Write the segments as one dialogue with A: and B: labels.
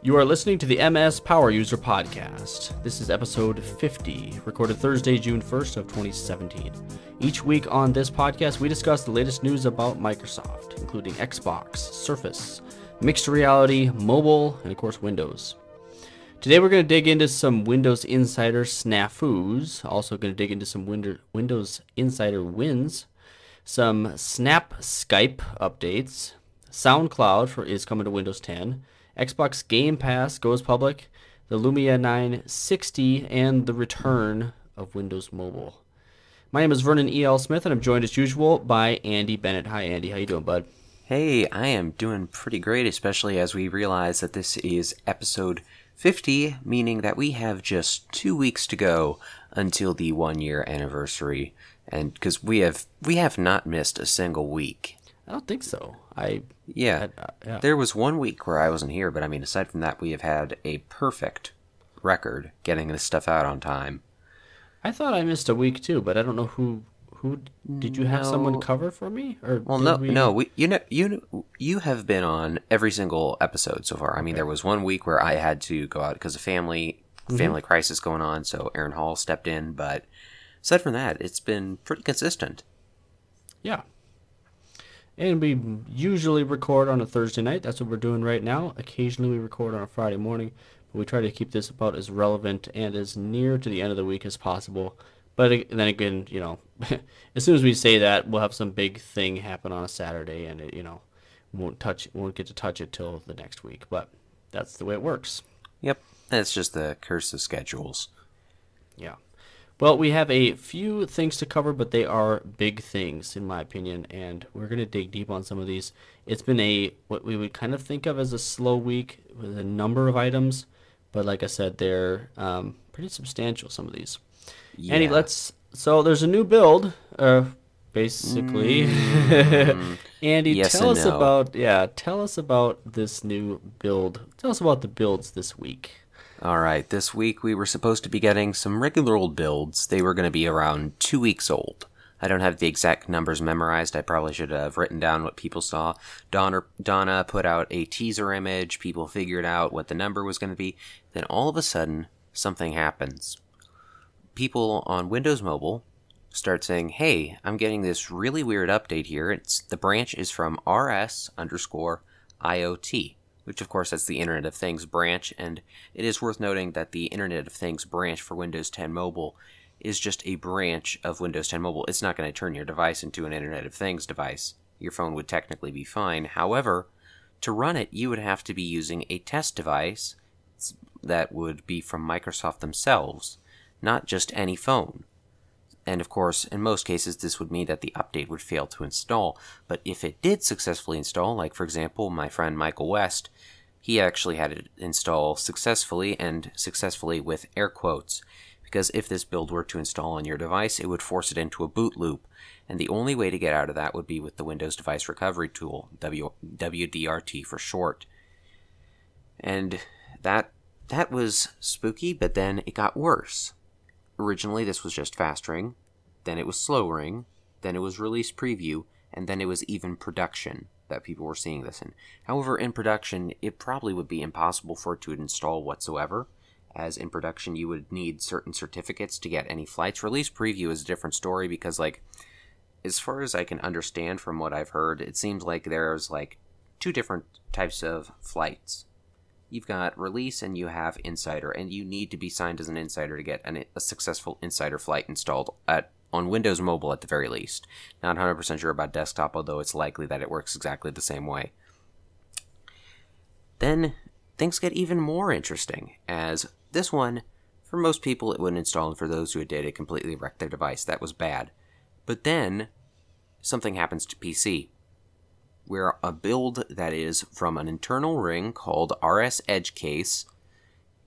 A: You are listening to the MSPoweruser podcast. This is episode 50, recorded Thursday, June 1st of 2017. Each week on this podcast, we discuss the latest news about Microsoft, including Xbox, Surface, mixed reality, mobile, and of course Windows. Today we're going to dig into some Windows Insider snafus, also going to dig into some Windows Insider wins, some Snap Skype updates, SoundCloud is coming to Windows 10, Xbox Game Pass goes public, the Lumia 960, and the return of Windows Mobile. My name is Vernon E.L. Smith, and I'm joined as usual by Andy Bennett. Hi, Andy. How you doing, bud?
B: Hey, I am doing pretty great, especially as we realize that this is episode 50, meaning that we have just 2 weeks to go until the 1-year anniversary, and because we have not missed a single week.
A: I don't think so.
B: Yeah. There was 1 week where I wasn't here, but I mean, aside from that, we have had a perfect record getting this stuff out on time.
A: I thought I missed a week too, but I don't know who did you have someone cover for me? Or
B: you have been on every single episode so far. I mean, there was 1 week where I had to go out because of family crisis going on, so Aaron Hall stepped in, but aside from that, it's been pretty consistent.
A: Yeah. And we usually record on a Thursday night. That's what we're doing right now. Occasionally we record on a Friday morning. But we try to keep this about as relevant and as near to the end of the week as possible. But then again, as soon as we say that, we'll have some big thing happen on a Saturday, and it, won't get to touch it till the next week. But that's the way it works.
B: Yep, that's just the curse of schedules.
A: Yeah. Well, we have a few things to cover, but they are big things, in my opinion, and we're going to dig deep on some of these. It's been what we would kind of think of as a slow week with a number of items, but like I said, they're pretty substantial, some of these. Yeah. Andy, so there's a new build, basically. Andy,
B: yes,
A: tell us about this new build. Tell us about the builds this week.
B: Alright, this week we were supposed to be getting some regular old builds. They were going to be around 2 weeks old. I don't have the exact numbers memorized. I probably should have written down what people saw. Donna put out a teaser image. People figured out what the number was going to be. Then all of a sudden, something happens. People on Windows Mobile start saying, hey, I'm getting this really weird update here. The branch is from rs_IoT. Which, of course, that's the Internet of Things branch, and it is worth noting that the Internet of Things branch for Windows 10 Mobile is just a branch of Windows 10 Mobile. It's not going to turn your device into an Internet of Things device. Your phone would technically be fine. However, to run it, you would have to be using a test device that would be from Microsoft themselves, not just any phone. And of course, in most cases, this would mean that the update would fail to install. But if it did successfully install, like for example, my friend Michael West, he actually had it install successfully, and successfully with air quotes. Because if this build were to install on your device, it would force it into a boot loop. And the only way to get out of that would be with the Windows Device Recovery Tool, WDRT for short. And that was spooky, but then it got worse. Originally, this was just fast ring, then it was slow ring, then it was release preview, and then it was even production that people were seeing this in. However, in production, it probably would be impossible for it to install whatsoever, as in production you would need certain certificates to get any flights. Release preview is a different story because, as far as I can understand from what I've heard, it seems like there's, two different types of flights. You've got release and you have insider, and you need to be signed as an insider to get a successful insider flight installed on Windows Mobile at the very least. Not 100% sure about desktop, although it's likely that it works exactly the same way. Then things get even more interesting, as this one, for most people it wouldn't install, and for those who did, it completely wrecked their device. That was bad. But then something happens to PC, where a build that is from an internal ring called RS Edge Case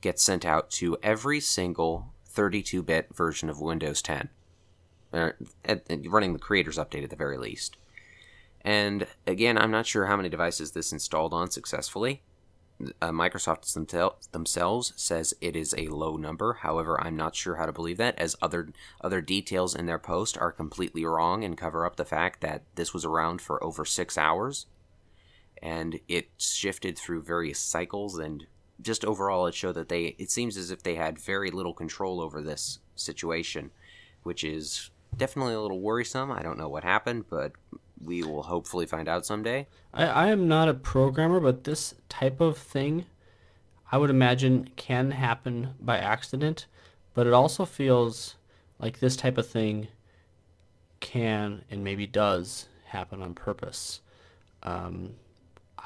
B: gets sent out to every single 32-bit version of Windows 10. Running the Creators Update at the very least. And again, I'm not sure how many devices this installed on successfully. Microsoft themselves says it is a low number. However, I'm not sure how to believe that, as other details in their post are completely wrong and cover up the fact that this was around for over 6 hours, and it shifted through various cycles, and just overall it showed that it seems as if they had very little control over this situation, which is definitely a little worrisome. I don't know what happened, but we will hopefully find out someday.
A: I am not a programmer, but this type of thing, I would imagine, can happen by accident, but it also feels like this type of thing can and maybe does happen on purpose. I'm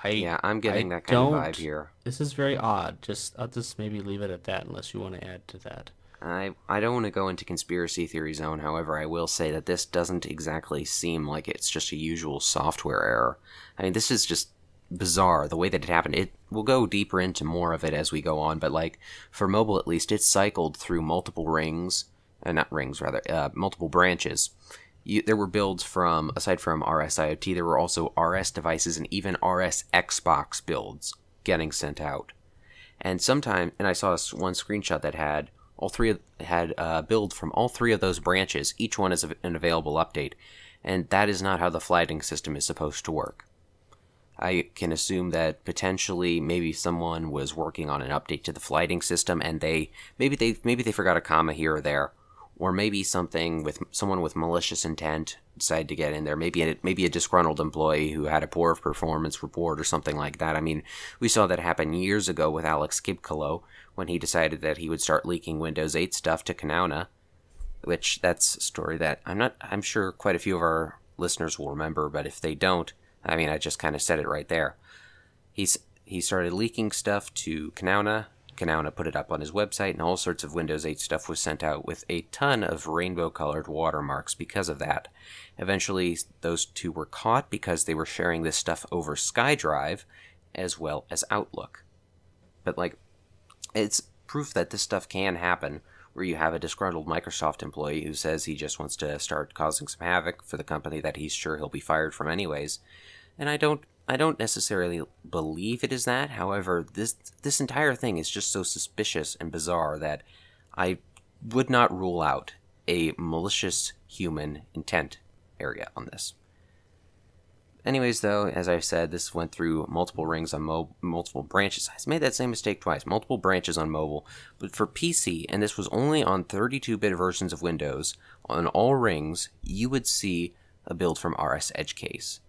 A: getting that kind of vibe here. This is very odd. I'll just maybe leave it at that unless you want to add to that.
B: I don't want to go into conspiracy theory zone. However, I will say that this doesn't exactly seem like it's just a usual software error. I mean, this is just bizarre, the way that it happened. We'll go deeper into more of it as we go on, but like for mobile at least, it cycled through multiple multiple branches. There were builds from, aside from RS IoT, there were also RS devices and even RS Xbox builds getting sent out. And I saw one screenshot that had build from all three of those branches. Each one is an available update, and that is not how the flighting system is supposed to work. I can assume that potentially maybe someone was working on an update to the flighting system, and maybe they forgot a comma here or there, or maybe someone with malicious intent decided to get in there. Maybe a disgruntled employee who had a poor performance report or something like that. I mean, we saw that happen years ago with Alex Kibkalo when he decided that he would start leaking Windows 8 stuff to Kanauna, which that's a story that I'm sure quite a few of our listeners will remember, but if they don't, I mean, I just kind of said it right there. He started leaking stuff to Kanauna. Kanauna put it up on his website, and all sorts of Windows 8 stuff was sent out with a ton of rainbow-colored watermarks because of that. Eventually, those two were caught because they were sharing this stuff over SkyDrive as well as Outlook. But, it's proof that this stuff can happen, where you have a disgruntled Microsoft employee who says he just wants to start causing some havoc for the company that he's sure he'll be fired from anyways. And I don't necessarily believe it is that. However, this entire thing is just so suspicious and bizarre that I would not rule out a malicious human intent area on this. Anyways, though, as I said, this went through multiple rings on multiple branches. I made that same mistake twice. Multiple branches on mobile. But for PC, and this was only on 32-bit versions of Windows, on all rings, you would see a build from RS Edge Case.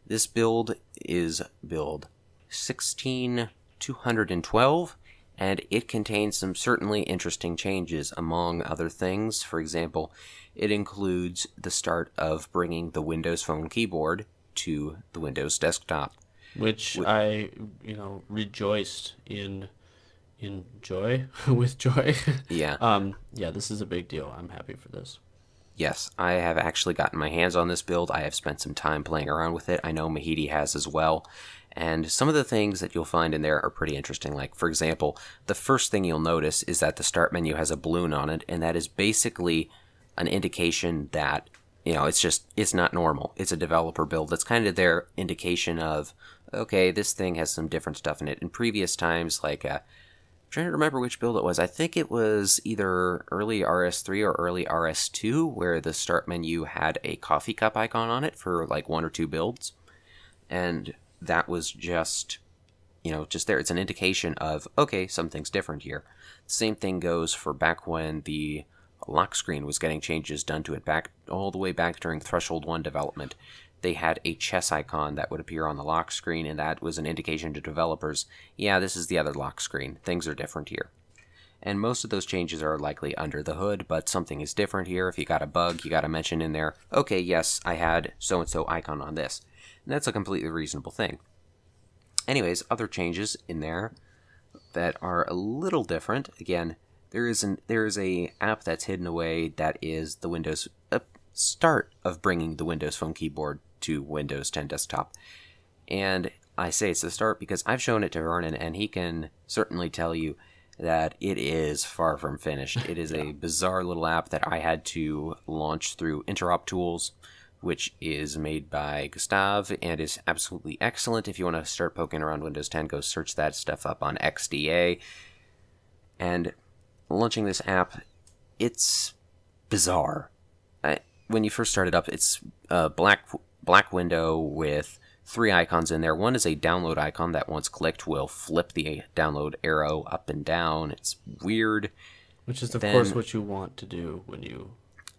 B: This build is build 16212, and it contains some certainly interesting changes, among other things. For example, it includes the start of bringing the Windows Phone keyboard to the Windows desktop,
A: which I rejoiced in joy with joy.
B: Yeah.
A: This is a big deal. I'm happy for this.
B: Yes, I have actually gotten my hands on this build. I have spent some time playing around with it. I know Mahidi has as well. And some of the things that you'll find in there are pretty interesting. Like, for example, the first thing you'll notice is that the start menu has a balloon on it, and that is basically an indication that it's not normal. It's a developer build. That's kind of their indication of, okay, this thing has some different stuff in it. In previous times, I'm trying to remember which build it was. I think it was either early RS3 or early RS2, where the start menu had a coffee cup icon on it for one or two builds. And that was just there. It's an indication of, okay, something's different here. Same thing goes for back when the lock screen was getting changes done to it all the way back during Threshold 1 development. They had a chess icon that would appear on the lock screen, and that was an indication to developers, yeah, this is the other lock screen. Things are different here. And most of those changes are likely under the hood, but something is different here. If you got a bug, you got to mention in there, okay, yes, I had so-and-so icon on this. And that's a completely reasonable thing. Anyways, other changes in there that are a little different. Again, there is a app that's hidden away that is the Windows start of bringing the Windows Phone keyboard to Windows 10 desktop. And I say it's the start because I've shown it to Vernon, and he can certainly tell you that it is far from finished. It is a bizarre little app that I had to launch through Interop Tools, which is made by Gustav and is absolutely excellent. If you want to start poking around Windows 10, go search that stuff up on XDA. And launching this app, it's bizarre. When you first start it up, it's a black window with three icons in there. One is a download icon that once clicked will flip the download arrow up and down. It's weird.
A: Which is, of course, what you want to do when you...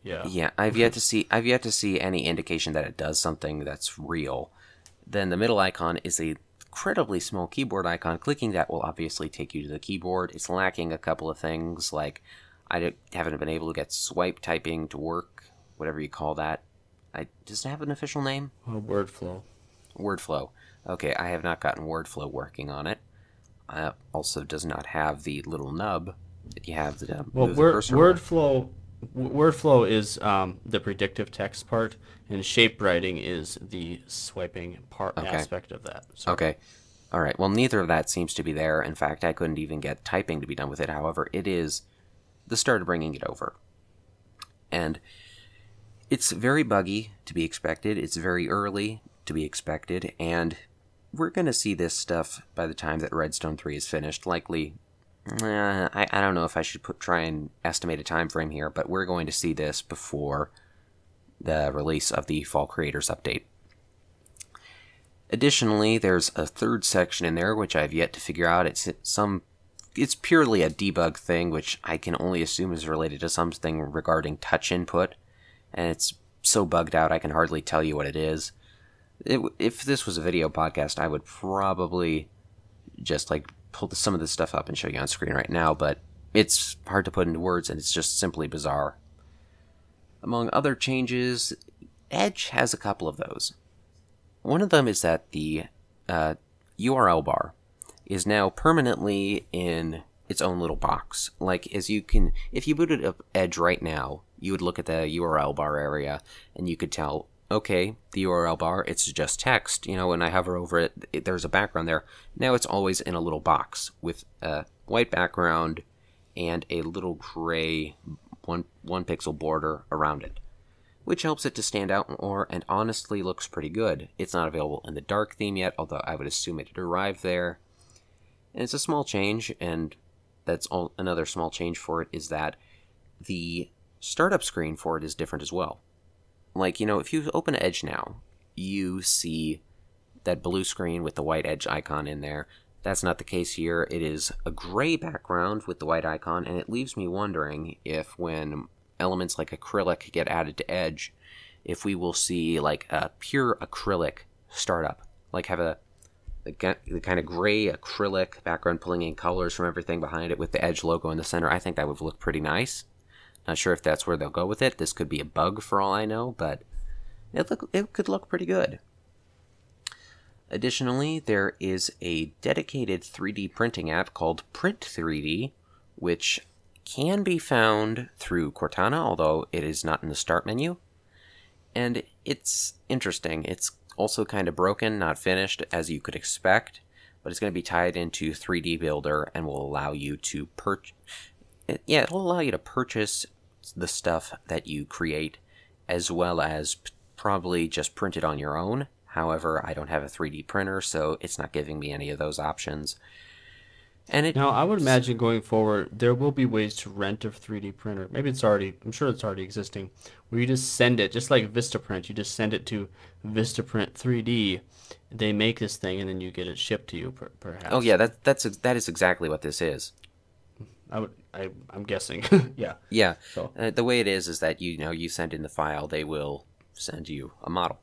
B: Yeah, I've yet to see any indication that it does something that's real. Then the middle icon is a incredibly small keyboard icon. Clicking that will obviously take you to the keyboard. It's lacking a couple of things, like I haven't been able to get swipe typing to work, whatever you call that. Does it have an official name?
A: Wordflow.
B: Wordflow. Okay, I have not gotten Wordflow working on it. Also does not have the little nub that you have to move the cursor.
A: Wordflow is the predictive text part, and shape writing is the swiping aspect of that. So.
B: Okay. All right. Well, neither of that seems to be there. In fact, I couldn't even get typing to be done with it. However, it is the start of bringing it over. And it's very buggy to be expected. It's very early to be expected. And we're going to see this stuff by the time that Redstone 3 is finished. Likely, I don't know if I should try and estimate a time frame here, but we're going to see this before the release of the Fall Creators Update. Additionally, there's a third section in there which I've yet to figure out. It's purely a debug thing, which I can only assume is related to something regarding touch input, and it's so bugged out I can hardly tell you what it is. If this was a video podcast, I would probably just pull some of this stuff up and show you on screen right now, but it's hard to put into words, and it's just simply bizarre. Among other changes, Edge has a couple of those. One of them is that the URL bar is now permanently in its own little box. If you booted up Edge right now, you would look at the URL bar area, and you could tell, okay, the URL bar, it's just text. When I hover over it, there's a background there. Now it's always in a little box with a white background and a little gray one pixel border around it, which helps it to stand out more and honestly looks pretty good. It's not available in the dark theme yet, although I would assume it had arrived there. And it's a small change, and another small change for it is that the startup screen for it is different as well. If you open Edge now, you see that blue screen with the white Edge icon in there. That's not the case here. It is a gray background with the white icon, and it leaves me wondering if when elements like acrylic get added to Edge, if we will see a pure acrylic startup, have the kind of gray acrylic background pulling in colors from everything behind it with the Edge logo in the center. I think that would look pretty nice. Not sure if that's where they'll go with it. This could be a bug for all I know, but it could look pretty good. Additionally, there is a dedicated 3D printing app called Print 3D, which can be found through Cortana, although it is not in the start menu. And it's interesting. It's also kind of broken, not finished, as you could expect, but it's going to be tied into 3D Builder and will allow you to purchase the stuff that you create, as well as probably just print it on your own. However, I don't have a 3D printer, so it's not giving me any of those options.
A: Now, I would imagine going forward, there will be ways to rent a 3D printer. Maybe I'm sure it's already existing, where you just send it, just like Vistaprint, you just send it to Vistaprint 3D. They make this thing, and then you get it shipped to you, perhaps.
B: Oh, yeah, that is exactly what this is.
A: I'm guessing. Yeah.
B: Yeah.
A: So.
B: The way it is that you send in the file, they will send you a model.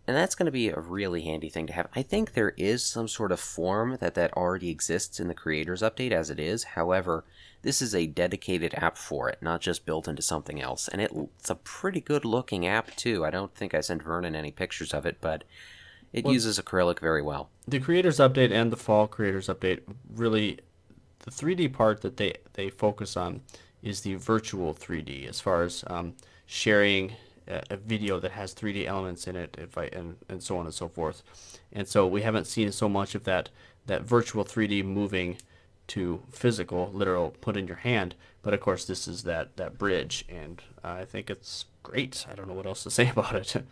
B: And that's going to be a really handy thing to have. I think there is some sort of form that already exists in the Creators Update as it is. However, this is a dedicated app for it, not just built into something else. And it's a pretty good looking app too. I don't think I sent Vernon any pictures of it, but it uses acrylic very well.
A: The Creators Update and the Fall Creators Update, really, the 3D part that they focus on is the virtual 3D, as far as sharing a video that has 3D elements in it, and so on and so forth. And so we haven't seen so much of that virtual 3D moving to physical, literal, put in your hand. But of course, this is that bridge, and I think it's great. I don't know what else to say about it.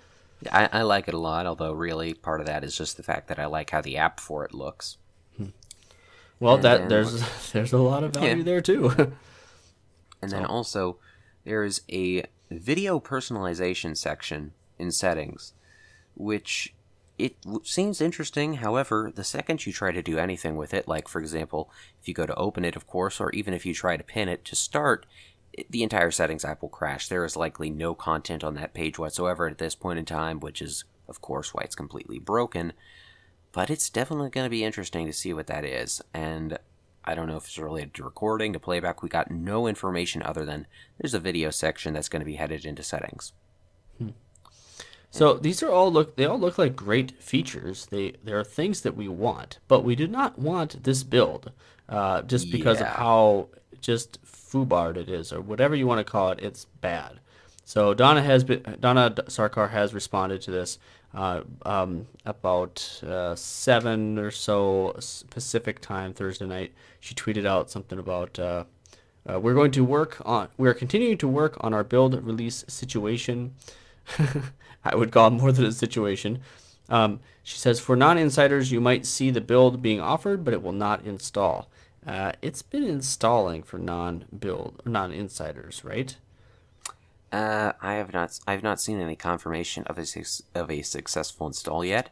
B: I like it a lot, although really part of that is just the fact that I like how the app for it looks.
A: Well, there's a lot of value there too.
B: And then also, there's a video personalization section in settings, which seems interesting. However, the second you try to do anything with it, like for example, if you go to open it, of course, or even if you try to pin it to start, the entire settings app will crash. There is likely no content on that page whatsoever at this point in time, which is, of course, why it's completely broken. But it's definitely going to be interesting to see what that is. And I don't know if it's related to recording, to playback. We got no information other than there's a video section that's going to be headed into settings.
A: So these they all look like great features. There are things that we want, but we do not want this build just because of how just foobarred it is, or whatever you want to call it. It's bad. So Donna Sarkar has responded to this about 7 or so Pacific time Thursday night. She tweeted out something about we are continuing to work on our build release situation. I would call it more than a situation. She says, for non-insiders, you might see the build being offered, but it will not install. It's been installing for non-insiders, right?
B: I've not seen any confirmation of a successful install yet.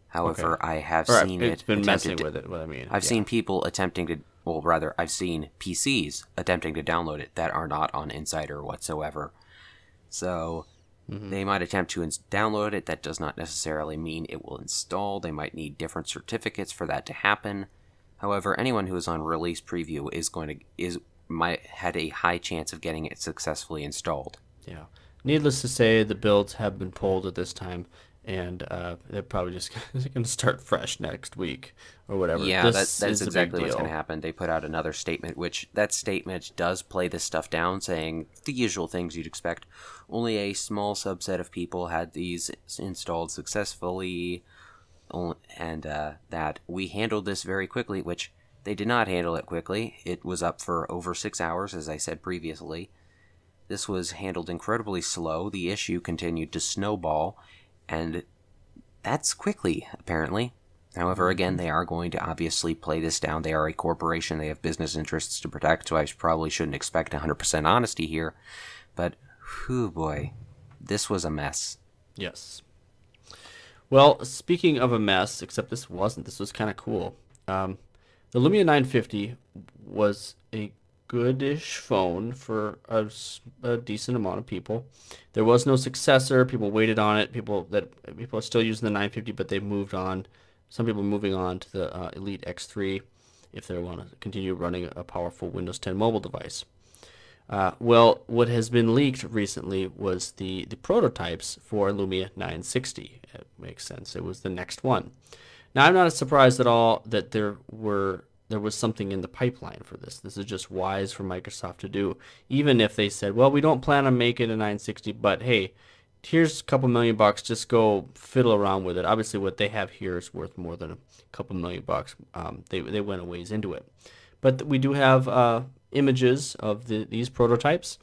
B: However, okay. I have seen
A: it's been messing with it. What I mean,
B: I've seen people attempting to. Well, rather, I've seen PCs attempting to download it that are not on Insider whatsoever. So they might attempt to download it. That does not necessarily mean it will install. They might need different certificates for that to happen. However, anyone who is on release preview might had a high chance of getting it successfully installed.
A: Yeah. Needless to say, the builds have been pulled at this time, and they're probably just going to start fresh next week or whatever.
B: Yeah, that's exactly what's going to happen. They put out another statement, which that statement does play this stuff down, saying the usual things you'd expect. Only a small subset of people had these installed successfully, and that we handled this very quickly, which they did not handle it quickly. It was up for over 6 hours, as I said previously. This was handled incredibly slow. The issue continued to snowball, and that's quickly, apparently. However, again, they are going to obviously play this down. They are a corporation. They have business interests to protect, so I probably shouldn't expect 100% honesty here. But, whew, boy, this was a mess.
A: Yes. Well, speaking of a mess, except this wasn't. This was kind of cool. The Lumia 950 was a goodish phone for a decent amount of people. There was no successor. People waited on it. People are still using the 950, but they moved on. Some people are moving on to the Elite X3 if they want to continue running a powerful Windows 10 mobile device. Well, what has been leaked recently was the prototypes for Lumia 960. It makes sense. It was the next one. Now, I'm not surprised at all that there was something in the pipeline for this. This is just wise for Microsoft to do. Even if they said, well, we don't plan on making a 960, but hey, here's a couple $1,000,000, just go fiddle around with it. Obviously, what they have here is worth more than a couple $1,000,000. They went a ways into it. But we do have images of these prototypes,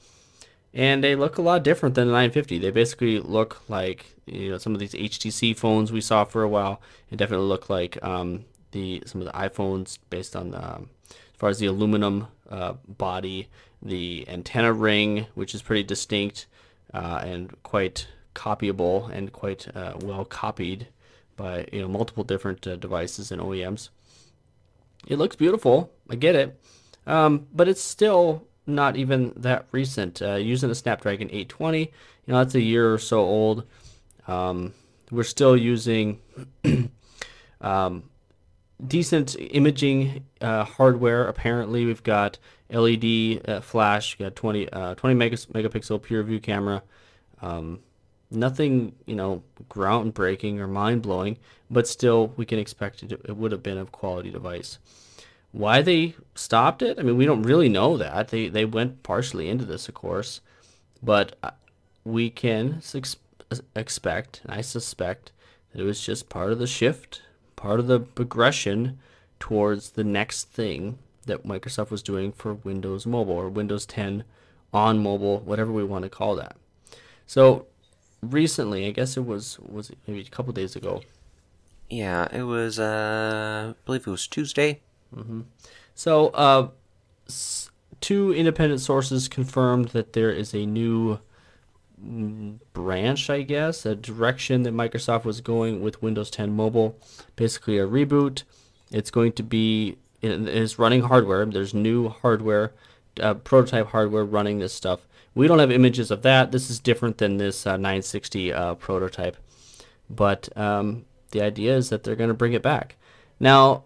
A: and they look a lot different than the 950. They basically look like some of these HTC phones we saw for a while. It definitely look like some of the iPhones based on as far as the aluminum body, the antenna ring, which is pretty distinct and quite copyable and quite well copied by multiple different devices and OEMs. It looks beautiful. I get it. But it's still not even that recent. Using a Snapdragon 820, that's a year or so old. We're still using decent imaging hardware. Apparently, we've got LED flash. We've got 20 megapixel pure view camera. Nothing, groundbreaking or mind blowing, but still, we can expect it would have been a quality device. Why they stopped it? I mean, we don't really know that. They went partially into this, of course, but we can expect, and I suspect, that it was just part of the shift, part of the progression towards the next thing that Microsoft was doing for Windows Mobile or Windows 10 on mobile, whatever we want to call that. So recently, I guess it was maybe a couple days ago.
B: Yeah, it was, I believe it was Tuesday.
A: Mm-hmm. So, two independent sources confirmed that there is a new branch, I guess, a direction that Microsoft was going with Windows 10 Mobile. Basically a reboot. It's going to be, it is running hardware. There's new hardware, prototype hardware running this stuff. We don't have images of that. This is different than this 960 prototype. But the idea is that they're going to bring it back. Now,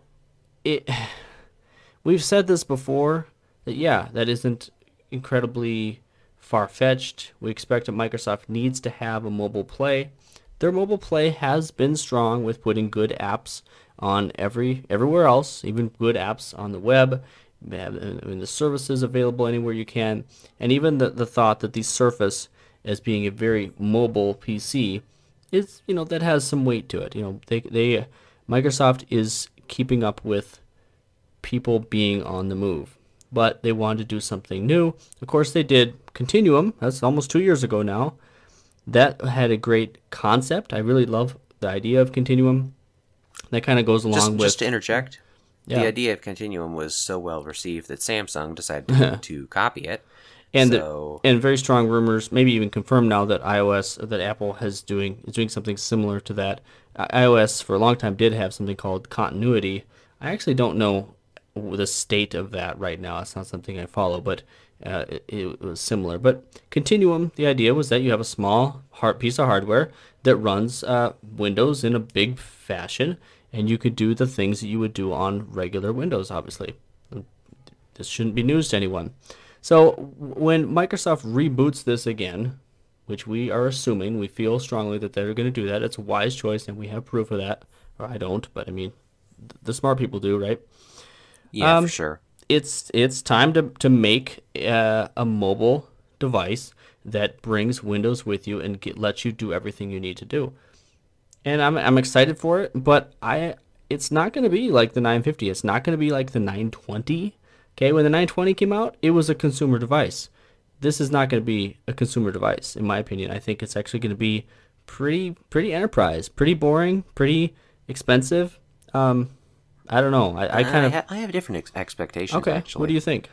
A: we've said this before, that yeah, that isn't incredibly far-fetched. We expect that Microsoft needs to have a mobile play. Their mobile play has been strong with putting good apps on everywhere else, even good apps on the web, and the services available anywhere you can, and even the thought that the Surface, as being a very mobile PC, is, that has some weight to it. Microsoft is keeping up with people being on the move, but they wanted to do something new. Of course, they did Continuum. That's almost 2 years ago now. That had a great concept. I really love the idea of Continuum. That kind of goes along with...
B: Just to interject,
A: yeah.
B: The idea of Continuum was so well received that Samsung decided to copy it.
A: And very strong rumors, maybe even confirmed now, that Apple is doing something similar to that. iOS for a long time did have something called continuity. I actually don't know the state of that right now. It's not something I follow, but it was similar. But Continuum, the idea was that you have a small piece of hardware that runs Windows in a big fashion, and you could do the things that you would do on regular Windows, obviously. This shouldn't be news to anyone. So when Microsoft reboots this again, which we are assuming, we feel strongly that they're going to do that. It's a wise choice, and we have proof of that. Or I don't, but I mean, the smart people do, right?
B: Yeah, for sure.
A: It's time to make a mobile device that brings Windows with you and lets you do everything you need to do. And I'm excited for it, but it's not going to be like the 950. It's not going to be like the 920. Okay, when the 920 came out, it was a consumer device. This is not going to be a consumer device, in my opinion. I think it's actually going to be pretty enterprise, pretty boring, pretty expensive. I don't know. I
B: have different expectations.
A: Okay,
B: actually.
A: What do you think?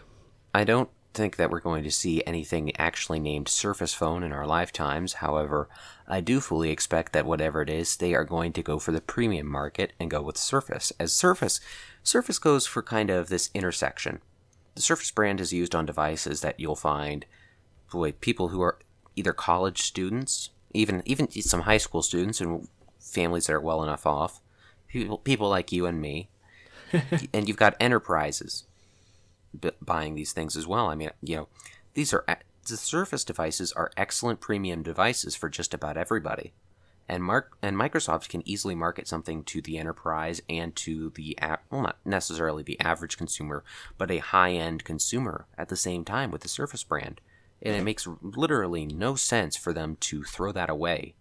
B: I don't think that we're going to see anything actually named Surface Phone in our lifetimes. However, I do fully expect that whatever it is, they are going to go for the premium market and go with Surface. As Surface goes for kind of this intersection. The Surface brand is used on devices that you'll find, people who are either college students, even some high school students and families that are well enough off, people like you and me, and you've got enterprises buying these things as well. I mean, the Surface devices are excellent premium devices for just about everybody. And Microsoft can easily market something to the enterprise and to the, not necessarily the average consumer, but a high-end consumer at the same time with the Surface brand. And it makes literally no sense for them to throw that away.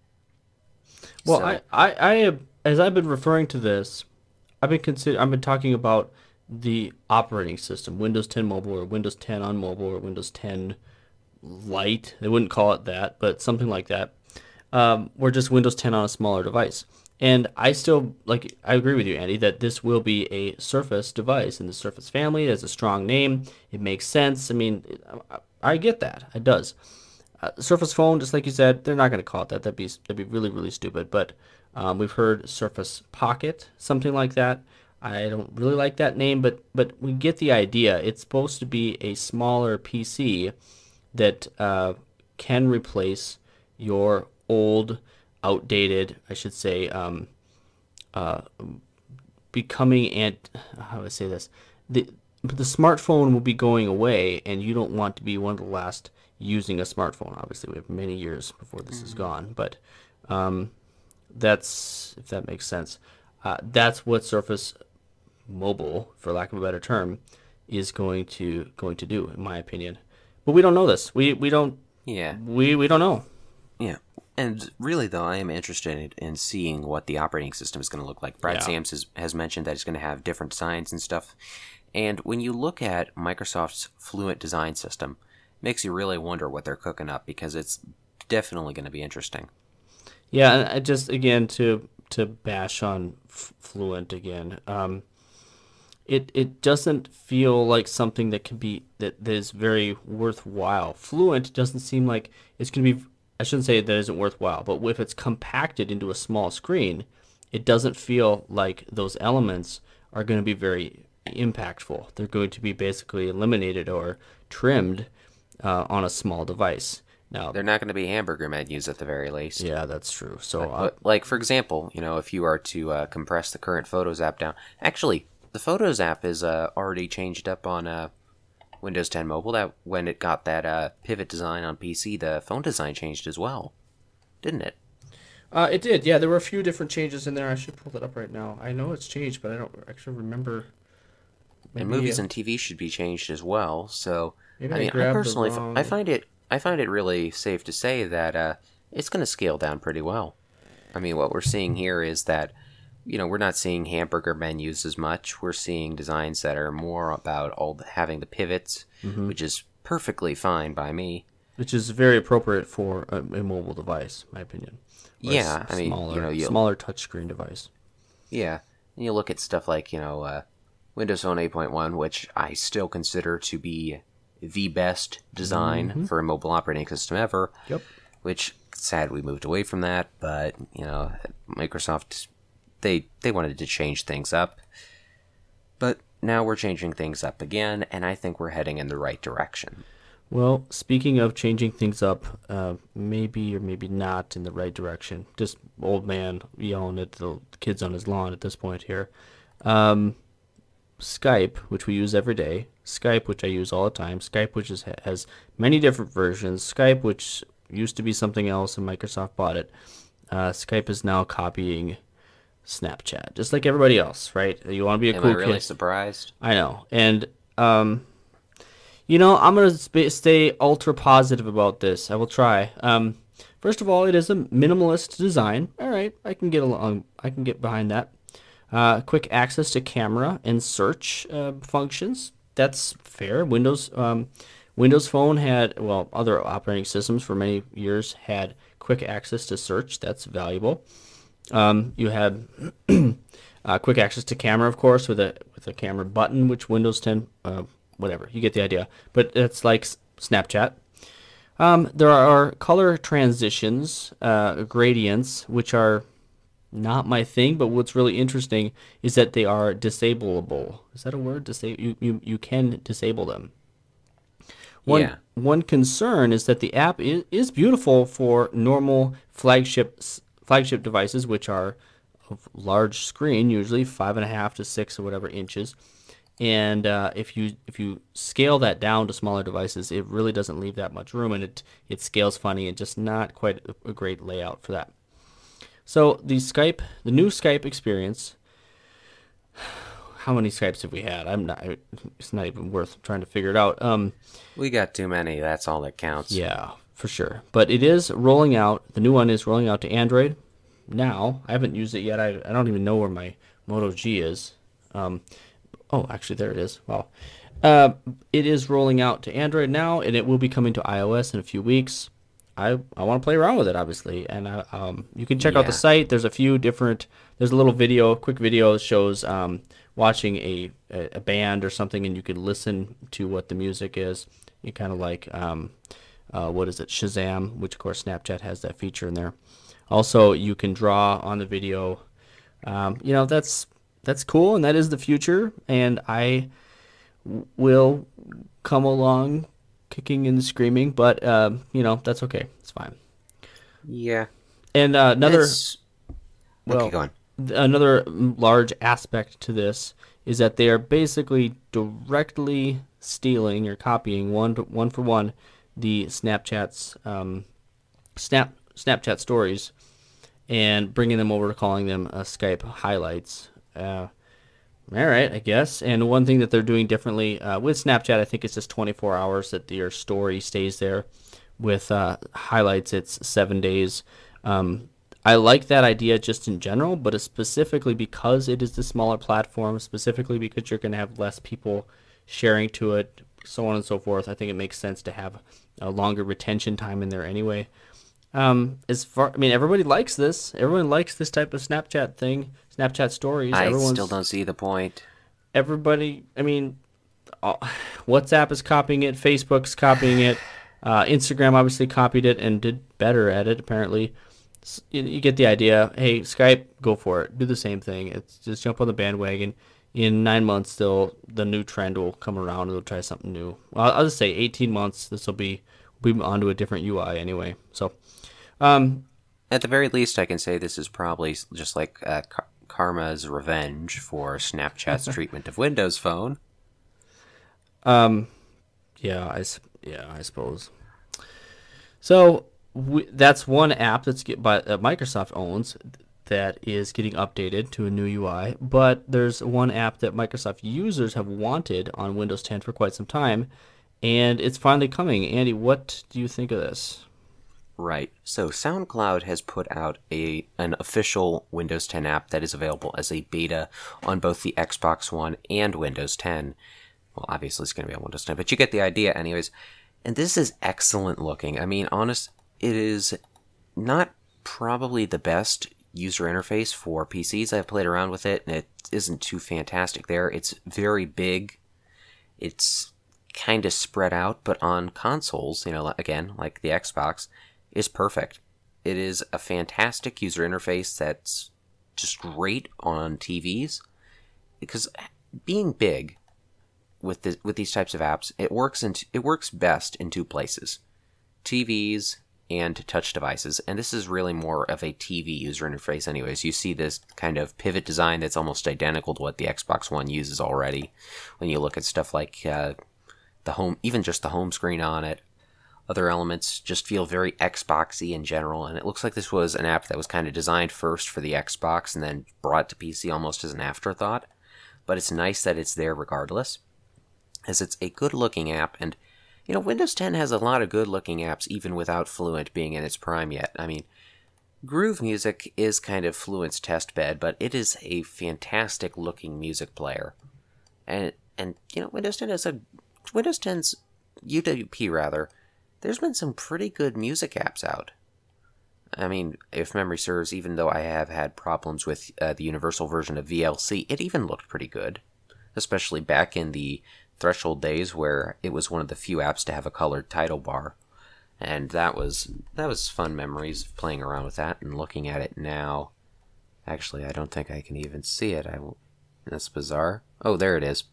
A: Well, so, I as I've been referring to this, I've been talking about the operating system, Windows 10 Mobile or Windows 10 on mobile or Windows 10 Lite. They wouldn't call it that, but something like that. Or just Windows 10 on a smaller device. And I agree with you, Andy, that this will be a Surface device in the Surface family. It has a strong name. It makes sense. I mean, I get that. It does. Surface Phone, just like you said, they're not going to call it that. That'd be really, really stupid. But we've heard Surface Pocket, something like that. I don't really like that name, but we get the idea. It's supposed to be a smaller PC that can replace your old, outdated, I should say, becoming, and how do I say this? The smartphone will be going away, and you don't want to be one of the last using a smartphone. Obviously, we have many years before this is gone, but that's, if that makes sense. That's what Surface Mobile, for lack of a better term, is going to do, in my opinion. But we don't know this. We don't.
B: Yeah.
A: We don't know.
B: Yeah. And really, though, I am interested in seeing what the operating system is going to look like. Brad Sams has mentioned that it's going to have different designs and stuff. And when you look at Microsoft's Fluent design system, it makes you really wonder what they're cooking up, because it's definitely going to be interesting.
A: Yeah, and I just, again, to bash on Fluent again, it doesn't feel like something that is very worthwhile. Fluent doesn't seem like it's going to be I shouldn't say that isn't worthwhile, but if it's compacted into a small screen, it doesn't feel like those elements are going to be very impactful. They're going to be basically eliminated or trimmed on a small device. Now,
B: they're not going to be hamburger menus at the very least.
A: Yeah, that's true. So,
B: like for example, if you are to compress the current Photos app down, actually, the Photos app is already changed up on Windows 10 Mobile. That when it got that pivot design on PC, the phone design changed as well, didn't it?
A: It did. Yeah, there were a few different changes in there. I should pull that up right now. I know it's changed, but I don't actually remember.
B: And movies and TV should be changed as well. So,
A: I
B: personally, I find it really safe to say that it's going to scale down pretty well. I mean, what we're seeing here is that, we're not seeing hamburger menus as much. We're seeing designs that are more about having the pivots, which is perfectly fine by me.
A: Which is very appropriate for a mobile device, in my opinion. Or
B: yeah,
A: smaller touchscreen device.
B: Yeah, and you look at stuff like, Windows Phone 8.1, which I still consider to be the best design for a mobile operating system ever.
A: Yep.
B: Which, sad we moved away from that, but, Microsoft, they wanted to change things up. But now we're changing things up again, and I think we're heading in the right direction.
A: Well, speaking of changing things up, maybe or maybe not in the right direction. Just old man yelling at the kids on his lawn at this point here. Skype, which we use every day. Skype, which I use all the time. Skype, which has many different versions. Skype, which used to be something else and Microsoft bought it. Skype is now copying Snapchat, just like everybody else, right? You want to be a cool kid.
B: Am I really surprised?
A: I know. And, I'm going to stay ultra positive about this. I will try. First of all, it is a minimalist design. All right, I can get behind that. Quick access to camera and search functions. That's fair. Windows Phone had, other operating systems for many years had quick access to search. That's valuable. You had quick access to camera, of course, with a camera button, which Windows 10, whatever, you get the idea. But it's like Snapchat. There are color transitions, gradients, which are not my thing, but what's really interesting is that they are disableable. Is that a word? You can disable them. One concern is that the app is beautiful for normal flagship devices, which are of large screen, usually 5.5 to 6 or whatever inches. And if you scale that down to smaller devices, it really doesn't leave that much room, and it scales funny and just not quite a great layout for that. So the new Skype experience. How many Skypes have we had? It's not even worth trying to figure it out.
B: We got too many. That's all that counts.
A: Yeah, for sure. But it is rolling out. The new one is rolling out to Android now. I haven't used it yet. I don't even know where my Moto G is. Oh, actually, there it is. Wow. It is rolling out to Android now, and it will be coming to iOS in a few weeks. I want to play around with it, obviously, and you can check out the site. There's there's a little quick video that shows watching a band or something, and you can listen to what the music is. You kind of like what is it, Shazam, which of course Snapchat has that feature in there. Also, you can draw on the video. That's cool, and that is the future, and I will come along kicking and screaming, but that's okay. It's fine.
B: Yeah.
A: And
B: keep going.
A: Another large aspect to this is that they are basically directly stealing or copying one for one the Snapchat's Snapchat stories and bringing them over to calling them Skype highlights. All right, I guess. And one thing that they're doing differently with Snapchat, I think it's just 24 hours that your story stays there. With highlights, it's 7 days. I like that idea just in general, but it's specifically because it is the smaller platform, specifically because you're going to have less people sharing to it, so on and so forth. I think it makes sense to have a longer retention time in there anyway. Everybody likes this. Everyone likes this type of Snapchat thing, Snapchat stories.
B: I still don't see the point.
A: Everybody, WhatsApp is copying it, Facebook's copying it, Instagram obviously copied it and did better at it, apparently. You get the idea. Hey, Skype, go for it. Do the same thing. It's just jump on the bandwagon. In 9 months, the new trend will come around and they'll try something new. Well, I'll just say 18 months. This will be onto a different UI anyway. So,
B: at the very least, I can say this is probably just like Karma's revenge for Snapchat's treatment of Windows Phone.
A: Yeah, I suppose. So that's one app that Microsoft owns that is getting updated to a new UI. But there's one app that Microsoft users have wanted on Windows 10 for quite some time, and it's finally coming. Andy, what do you think of this?
B: Right. So SoundCloud has put out an official Windows 10 app that is available as a beta on both the Xbox One and Windows 10. Well, obviously it's going to be on Windows 10, but you get the idea anyways. And this is excellent looking. I mean, it is not probably the best user interface for PCs. I've played around with it, and it isn't too fantastic there. It's very big. It's kind of spread out, but on consoles, again, like the Xbox, is perfect. It is a fantastic user interface that's just great on TVs, because being big with these types of apps, it works best in two places: TVs and touch devices. And this is really more of a TV user interface anyways. You see this kind of pivot design that's almost identical to what the Xbox One uses already. When you look at stuff like the home, even just the home screen on it, other elements just feel very Xboxy in general. And it looks like this was an app that was kind of designed first for the Xbox and then brought to PC almost as an afterthought. But it's nice that it's there regardless, as it's a good looking app. And Windows 10 has a lot of good-looking apps, even without Fluent being in its prime yet. I mean, Groove Music is kind of Fluent's test bed, but it is a fantastic-looking music player. And Windows 10's UWP, rather, there's been some pretty good music apps out. I mean, if memory serves, even though I have had problems with the universal version of VLC, it even looked pretty good, especially back in the Threshold days where it was one of the few apps to have a colored title bar. And that was fun memories of playing around with that and looking at it now. Actually, I don't think I can even see it. That's bizarre. Oh, there it is.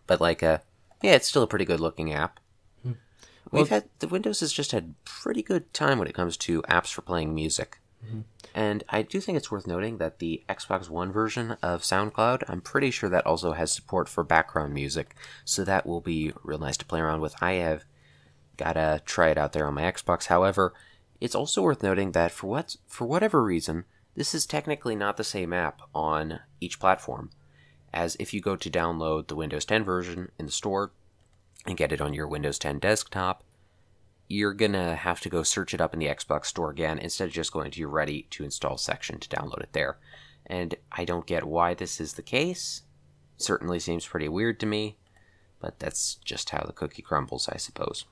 B: But yeah, it's still a pretty good looking app. The Windows has just had pretty good time when it comes to apps for playing music. Mm-hmm. And I do think it's worth noting that the Xbox One version of SoundCloud, I'm pretty sure that also has support for background music, so that will be real nice to play around with. I have got to try it out there on my Xbox. However, it's also worth noting that for whatever reason, this is technically not the same app on each platform, as if you go to download the Windows 10 version in the store and get it on your Windows 10 desktop, you're going to have to go search it up in the Xbox store again instead of just going to your ready to install section to download it there. And I don't get why this is the case. Certainly seems pretty weird to me, but that's just how the cookie crumbles, I suppose.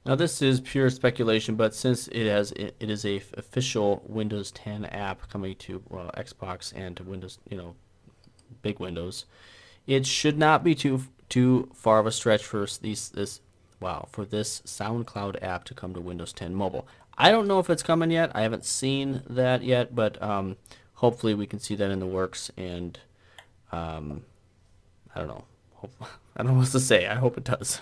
A: Now this is pure speculation, but since it is a official Windows 10 app coming to Xbox and to Windows, big Windows, it should not be too far of a stretch for this SoundCloud app to come to Windows 10 mobile. I don't know if it's coming yet. I haven't seen that yet, but hopefully we can see that in the works. And I don't know. I don't know what to say. I hope it does.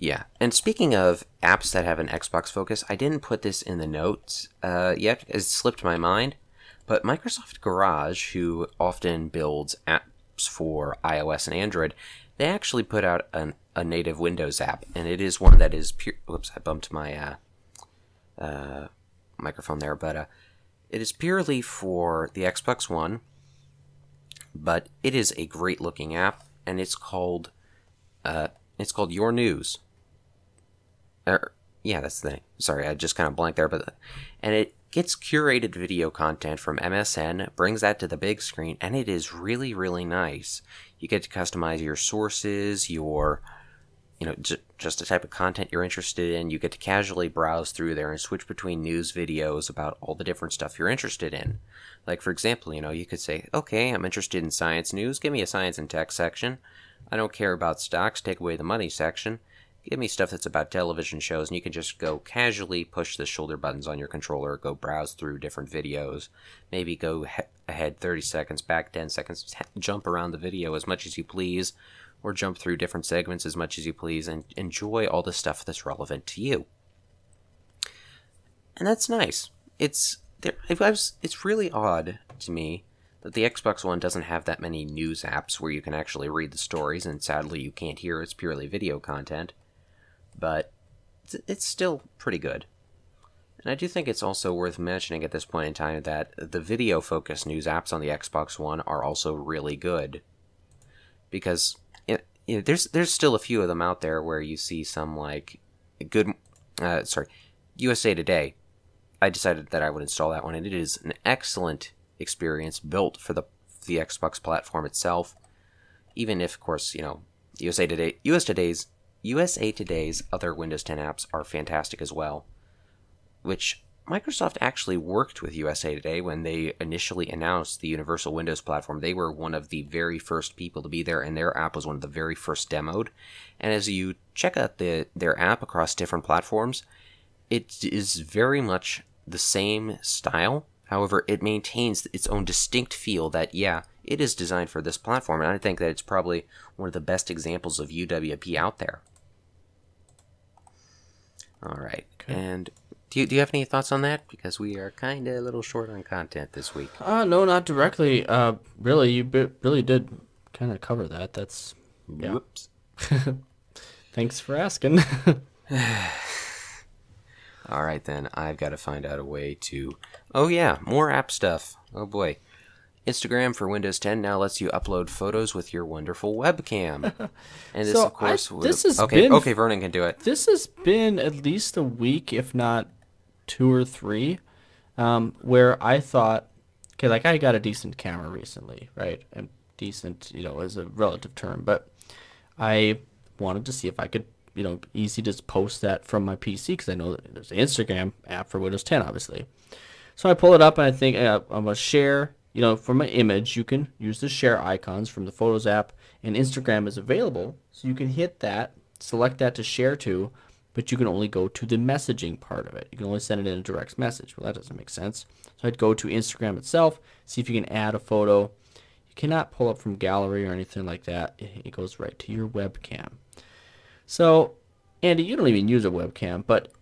B: Yeah, and speaking of apps that have an Xbox focus, I didn't put this in the notes yet. It slipped my mind. But Microsoft Garage, who often builds apps for iOS and Android, they actually put out a native Windows app, and it is one that is pure. Whoops, I bumped my microphone there, but it is purely for the Xbox One. But it is a great looking app, and it's called Your News. Yeah, that's the name. Sorry, I just kind of blanked there, and it gets curated video content from MSN, brings that to the big screen, and it is really, really nice. You get to customize your sources, your, just the type of content you're interested in. You get to casually browse through there and switch between news videos about all the different stuff you're interested in. Like, for example, you could say, okay, I'm interested in science news. Give me a science and tech section. I don't care about stocks. Take away the money section. Give me stuff that's about television shows, and you can just go casually push the shoulder buttons on your controller, go browse through different videos, maybe go ahead 30 seconds, back 10 seconds, jump around the video as much as you please, or jump through different segments as much as you please, and enjoy all the stuff that's relevant to you. And that's nice. It's really odd to me that the Xbox One doesn't have that many news apps where you can actually read the stories, and sadly you can't hear, it's purely video content. But it's still pretty good. And I do think it's also worth mentioning at this point in time that the video-focused news apps on the Xbox One are also really good. Because there's still a few of them out there where you see some, like, USA Today. I decided that I would install that one, and it is an excellent experience built for the Xbox platform itself. Even if, of course, USA Today's other Windows 10 apps are fantastic as well, which Microsoft actually worked with USA Today when they initially announced the Universal Windows platform. They were one of the very first people to be there, and their app was one of the very first demoed. And as you check out their app across different platforms, it is very much the same style. However, it maintains its own distinct feel that, it is designed for this platform, and I think that it's probably one of the best examples of UWP out there. All right, okay. And do you have any thoughts on that? Because we are kind of a little short on content this week.
A: No, not directly. Really, you really did kind of cover that. That's
B: Whoops.
A: Thanks for asking.
B: All right, then. I've got to find out a way to... Oh, yeah. More app stuff. Oh, boy. Instagram for Windows 10 now lets you upload photos with your wonderful webcam. And this, of course... Okay, Vernon can do it.
A: This has been at least a week, if not 2 or 3, where I thought... Okay, like, I got a decent camera recently, right? And decent, is a relative term. But I wanted to see if I could... easy to just post that from my PC, because I know that there's an Instagram app for Windows 10, obviously. So I pull it up, and I think I'm going to share, from an image, you can use the share icons from the Photos app, and Instagram is available, so you can hit that, select that to share to, but you can only go to the messaging part of it. You can only send it in a direct message. Well, that doesn't make sense. So I'd go to Instagram itself, see if you can add a photo. You cannot pull up from gallery or anything like that. It goes right to your webcam. So, Andy, you don't even use a webcam, but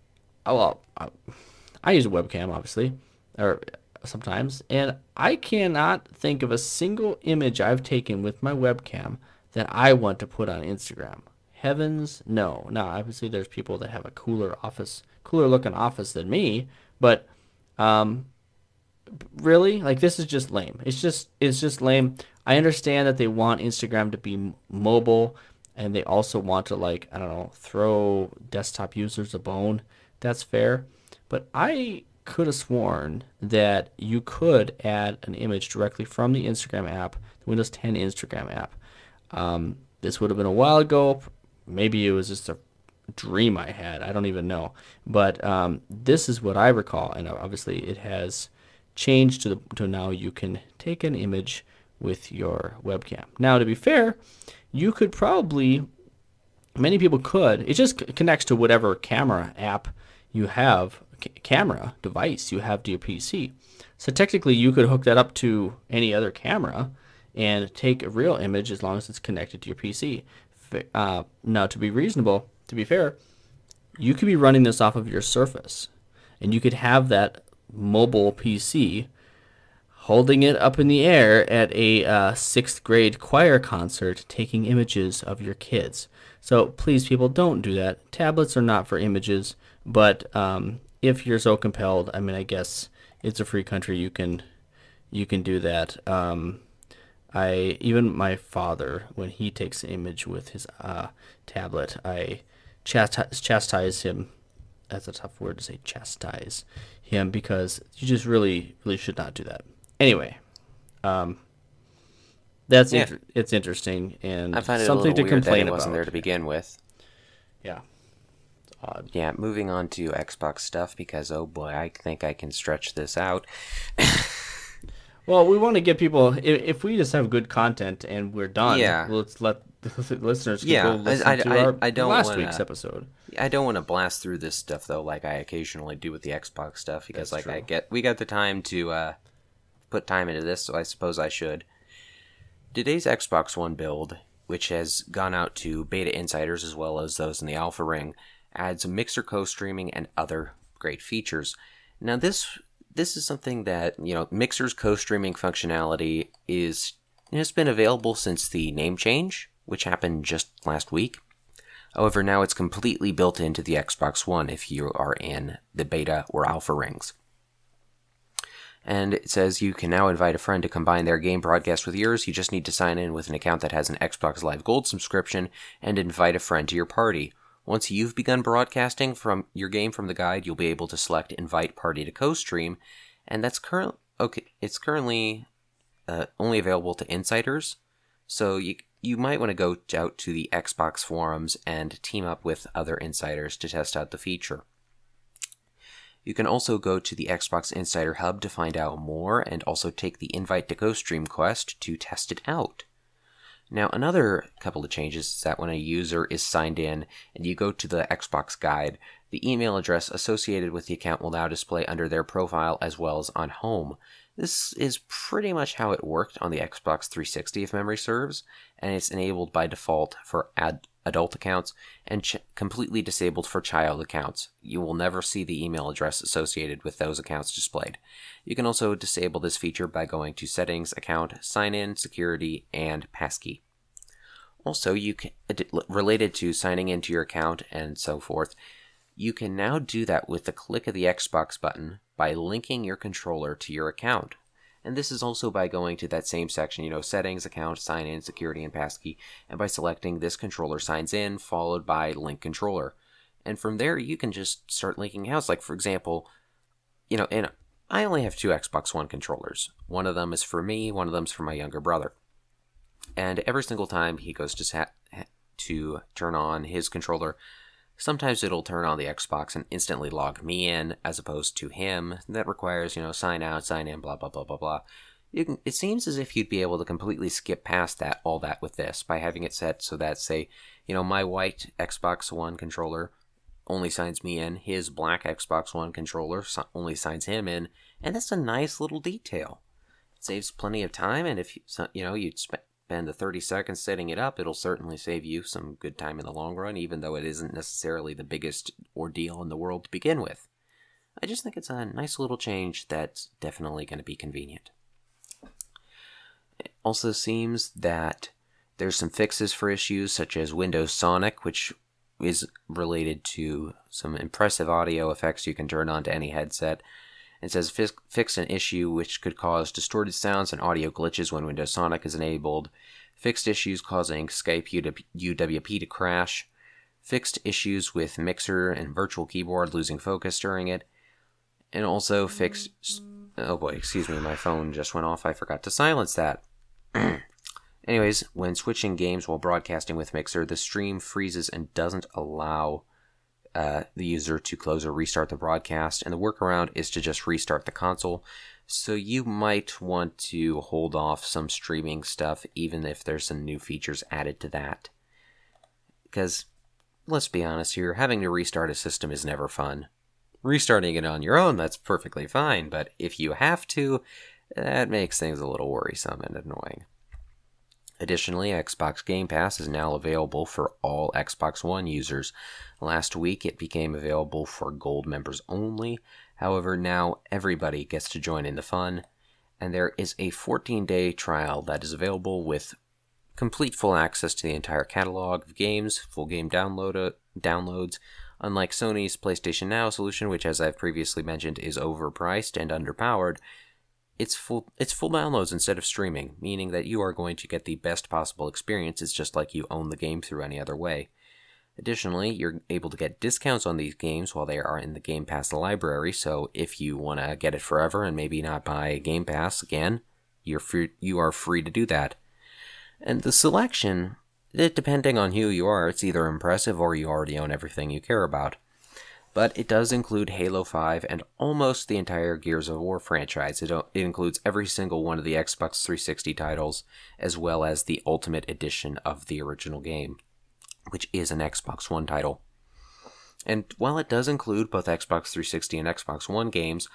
A: I use a webcam, obviously, or sometimes, and I cannot think of a single image I've taken with my webcam that I want to put on Instagram. Heavens, no. Now, obviously, there's people that have a cooler looking office than me, but really, like, this is just lame. It's just lame. I understand that they want Instagram to be mobile. And they also want to, throw desktop users a bone. That's fair. But I could have sworn that you could add an image directly from the Instagram app, the Windows 10 Instagram app. This would have been a while ago. Maybe it was just a dream I had. I don't even know. But this is what I recall. And obviously it has changed to now you can take an image with your webcam. Now, to be fair, you could probably, many people could, it just connects to whatever camera app you have, camera device you have to your PC. So technically you could hook that up to any other camera and take a real image as long as it's connected to your PC. Now, to be reasonable, to be fair, you could be running this off of your Surface, and you could have that mobile PC holding it up in the air at a 6th grade choir concert, taking images of your kids. So please, people, don't do that. Tablets are not for images, but if you're so compelled, I guess it's a free country. You can do that. Even my father, when he takes an image with his tablet, I chastise him. That's a tough word to say, chastise him, because you just really should not do that. Anyway, it's interesting, and
B: I find it
A: something
B: a
A: to
B: little weird
A: complain
B: that it wasn't
A: about.
B: there to begin with.
A: Yeah, it's odd.
B: Yeah, moving on to Xbox stuff, because oh boy, I think I can stretch this out.
A: Well, we want to get people. If we just have good content and we're done, let's let the listeners can go listen to
B: I don't
A: last week's episode.
B: I don't want to blast through this stuff though, like I occasionally do with the Xbox stuff, because
A: That's
B: like
A: true.
B: we got the time to put time into this, so I suppose I should. Today's Xbox One build, which has gone out to beta insiders as well as those in the alpha ring, adds Mixer co-streaming and other great features. Now this is something that, Mixer's co-streaming functionality has been available since the name change, which happened just last week. However, now it's completely built into the Xbox One if you are in the beta or alpha rings. And it says you can now invite a friend to combine their game broadcast with yours. You just need to sign in with an account that has an Xbox Live Gold subscription and invite a friend to your party. Once you've begun broadcasting from your game from the guide, you'll be able to select Invite Party to Co-Stream, and it's currently only available to insiders, so you might want to go out to the Xbox forums and team up with other insiders to test out the feature. You can also go to the Xbox Insider Hub to find out more, and also take the Invite to Co-Stream quest to test it out. Now, another couple of changes is that when a user is signed in and you go to the Xbox guide, the email address associated with the account will now display under their profile as well as on home. This is pretty much how it worked on the Xbox 360 if memory serves, and it's enabled by default for adult accounts and completely disabled for child accounts. You will never see the email address associated with those accounts displayed. You can also disable this feature by going to Settings, Account, Sign In, Security, and Passkey. Also, related to signing into your account and so forth, you can now do that with the click of the Xbox button by linking your controller to your account. And this is also by going to that same section, Settings, Account, Sign In, Security, and Passkey, and by selecting this controller signs in, followed by Link Controller. And from there, you can just start linking accounts. Like, for example, and I only have 2 Xbox One controllers. One of them is for me, one of them is for my younger brother. And every single time he goes to turn on his controller, sometimes it'll turn on the Xbox and instantly log me in, as opposed to him. That requires, sign out, sign in, blah, blah, blah, blah, blah. It seems as if you'd be able to completely skip past all that with this, by having it set so that, say, my white Xbox One controller only signs me in, his black Xbox One controller only signs him in, and that's a nice little detail. It saves plenty of time, and if you'd spend the 30 seconds setting it up, it'll certainly save you some good time in the long run, even though it isn't necessarily the biggest ordeal in the world to begin with. I just think it's a nice little change that's definitely going to be convenient. It also seems that there's some fixes for issues such as Windows Sonic, which is related to some impressive audio effects you can turn on to any headset. It says fix an issue which could cause distorted sounds and audio glitches when Windows Sonic is enabled. Fixed issues causing Skype UWP to crash. Fixed issues with Mixer and Virtual Keyboard losing focus during it. And also fixed... Oh boy, excuse me, my phone just went off. I forgot to silence that. Anyways, when switching games while broadcasting with Mixer, the stream freezes and doesn't allow the user to close or restart the broadcast, and the workaround is to just restart the console. So you might want to hold off some streaming stuff, even if there's some new features added to that. Because, let's be honest here, having to restart a system is never fun. Restarting it on your own, that's perfectly fine, but if you have to, that makes things a little worrisome and annoying. Additionally, Xbox Game Pass is now available for all Xbox One users. Last week, it became available for Gold members only. However, now everybody gets to join in the fun, and there is a 14-day trial that is available with complete full access to the entire catalog of games, full game downloads, unlike Sony's PlayStation Now solution, which, as I've previously mentioned, is overpriced and underpowered. It's full downloads instead of streaming, meaning that you are going to get the best possible experience. It's just like you own the game through any other way. Additionally, you're able to get discounts on these games while they are in the Game Pass library, so if you want to get it forever and maybe not buy Game Pass again, you are free to do that. And the selection, depending on who you are, it's either impressive or you already own everything you care about. But it does include Halo 5 and almost the entire Gears of War franchise. It includes every single one of the Xbox 360 titles, as well as the Ultimate Edition of the original game, which is an Xbox One title. And while it does include both Xbox 360 and Xbox One games,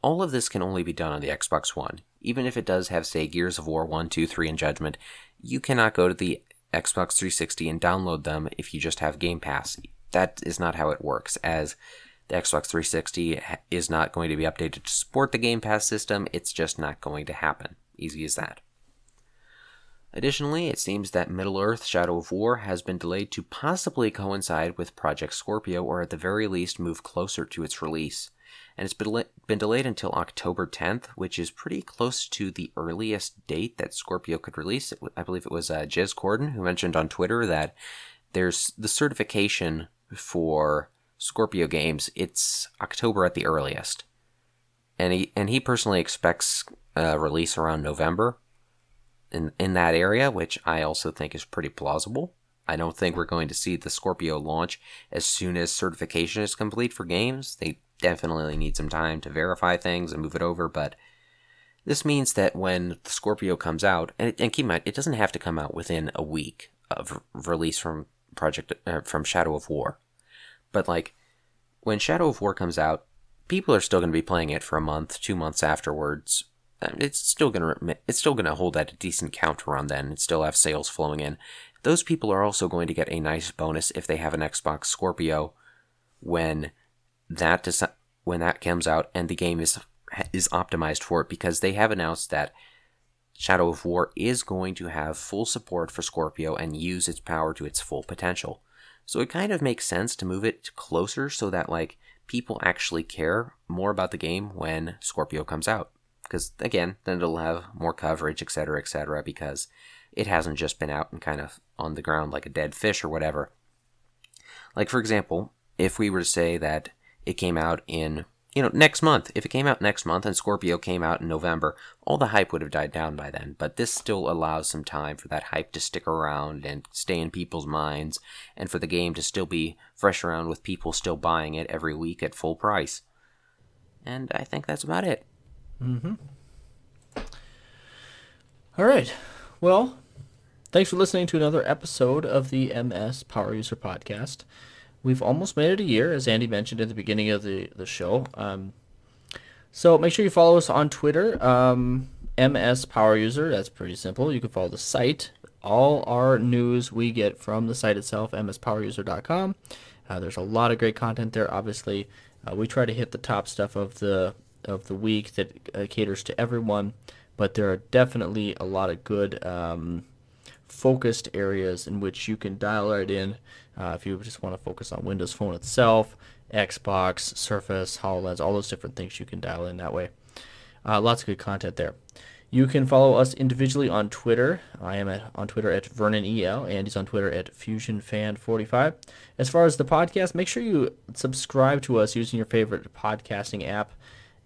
B: all of this can only be done on the Xbox One. Even if it does have, say, Gears of War 1, 2, 3, and Judgment, you cannot go to the Xbox 360 and download them if you just have Game Pass. That is not how it works, as the Xbox 360 is not going to be updated to support the Game Pass system. It's just not going to happen. Easy as that. Additionally, it seems that Middle-earth: Shadow of War has been delayed to possibly coincide with Project Scorpio, or at the very least move closer to its release. And it's been delayed until October 10th, which is pretty close to the earliest date that Scorpio could release. I believe it was Jez Corden who mentioned on Twitter that there's the certification for Scorpio games. It's October at the earliest. And he personally expects release around November in that area, which I also think is pretty plausible. I don't think we're going to see the Scorpio launch as soon as certification is complete for games. They definitely need some time to verify things and move it over, but this means that when the Scorpio comes out, and keep in mind, it doesn't have to come out within a week of release from Shadow of War, but like when Shadow of War comes out, people are still going to be playing it for a month, 2 months afterwards. It's still going to hold at a decent count around then and still have sales flowing in. Those people are also going to get a nice bonus if they have an Xbox Scorpio when that comes out and the game is optimized for it, because they have announced that Shadow of War is going to have full support for Scorpio and use its power to its full potential. So it kind of makes sense to move it closer so that like people actually care more about the game when Scorpio comes out. Because again, then it'll have more coverage, etc., because it hasn't just been out and kind of on the ground like a dead fish or whatever. Like, for example, if we were to say that it came out in, next month. If it came out next month and Scorpio came out in November, all the hype would have died down by then. But this still allows some time for that hype to stick around and stay in people's minds, and for the game to still be fresh around with people still buying it every week at full price. And I think that's about it.
A: Mm-hmm. All right. Well, thanks for listening to another episode of the MSPoweruser podcast. We've almost made it a year, as Andy mentioned at the beginning of the show. So make sure you follow us on Twitter, MSPoweruser. That's pretty simple. You can follow the site. All our news we get from the site itself, MSPoweruser.com. There's a lot of great content there, obviously. We try to hit the top stuff of the week that caters to everyone, but there are definitely a lot of good focused areas in which you can dial right in if you just want to focus on Windows Phone itself, Xbox, Surface, HoloLens, all those different things. You can dial in that way. Lots of good content there. You can follow us individually on Twitter. I am on Twitter at VernonEL. Andy's on Twitter at FusionFan45. As far as the podcast, make sure you subscribe to us using your favorite podcasting app.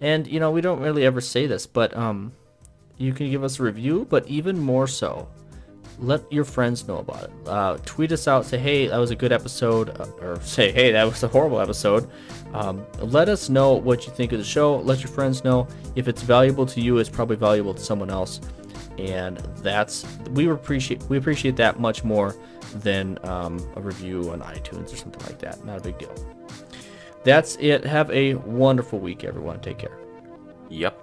A: And, we don't really ever say this, but you can give us a review, but even more so, let your friends know about it. Tweet us out, say, hey, that was a good episode, or say, hey, that was a horrible episode. Let us know what you think of the show. Let your friends know. If it's valuable to you, it's probably valuable to someone else. And we appreciate that much more than a review on iTunes or something like that. Not a big deal. That's it. Have a wonderful week, everyone. Take care.
B: Yep.